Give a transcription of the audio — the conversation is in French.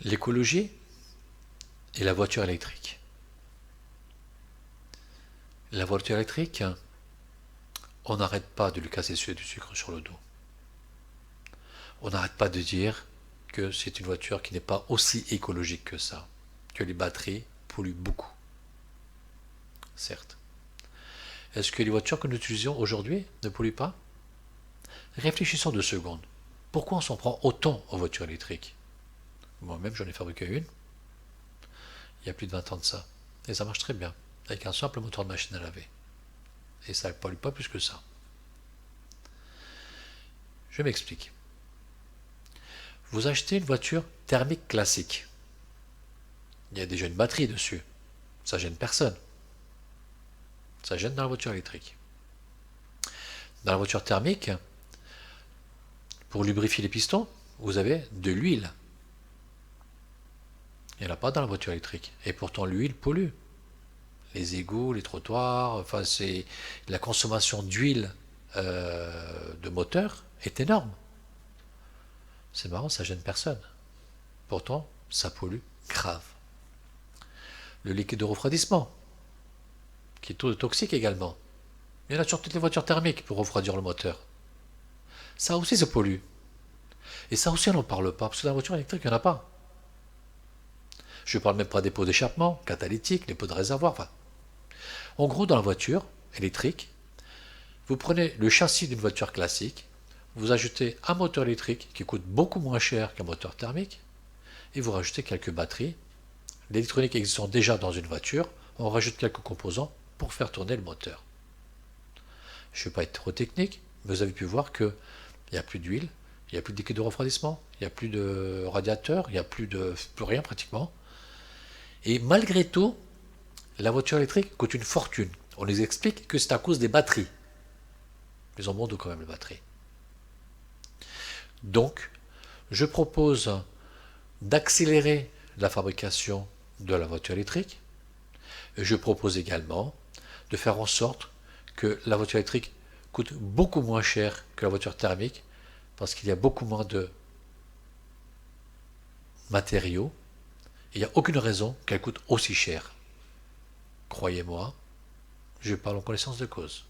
l'écologie et la voiture électrique. La voiture électrique, on n'arrête pas de lui casser du sucre sur le dos. On n'arrête pas de dire que c'est une voiture qui n'est pas aussi écologique que ça, que les batteries polluent beaucoup, certes. Est-ce que les voitures que nous utilisons aujourd'hui ne polluent pas? Réfléchissons 2 secondes. Pourquoi on s'en prend autant aux voitures électriques? Moi-même, j'en ai fabriqué une, il y a plus de 20 ans de ça. Et ça marche très bien, avec un simple moteur de machine à laver. Et ça ne pollue pas plus que ça. Je m'explique. Vous achetez une voiture thermique classique. Il y a déjà une batterie dessus. Ça gêne personne. Ça gêne dans la voiture électrique. Dans la voiture thermique, pour lubrifier les pistons, vous avez de l'huile. Il n'y en a pas dans la voiture électrique. Et pourtant, l'huile pollue. Les égouts, les trottoirs, enfin, c'est la consommation d'huile de moteur est énorme. C'est marrant, ça gêne personne. Pourtant, ça pollue grave. Le liquide de refroidissement, qui est toxique également. Il y en a sur toutes les voitures thermiques pour refroidir le moteur. Ça aussi, ça pollue. Et ça aussi, on n'en parle pas, parce que dans la voiture électrique, il n'y en a pas. Je ne parle même pas des pots d'échappement, catalytiques, les pots de réservoir. Enfin, en gros, dans la voiture électrique, vous prenez le châssis d'une voiture classique, vous ajoutez un moteur électrique qui coûte beaucoup moins cher qu'un moteur thermique, et vous rajoutez quelques batteries. L'électronique existant déjà dans une voiture, on rajoute quelques composants pour faire tourner le moteur. Je ne vais pas être trop technique, mais vous avez pu voir qu'il n'y a plus d'huile, il n'y a plus de liquide de refroidissement, il n'y a plus de radiateur, il n'y a plus rien pratiquement. Et malgré tout, la voiture électrique coûte une fortune. On nous explique que c'est à cause des batteries. Ils en montent quand même les batteries. Donc, je propose d'accélérer la fabrication de la voiture électrique. Je propose également de faire en sorte que la voiture électrique coûte beaucoup moins cher que la voiture thermique parce qu'il y a beaucoup moins de matériaux et il n'y a aucune raison qu'elle coûte aussi cher. Croyez-moi, je parle en connaissance de cause.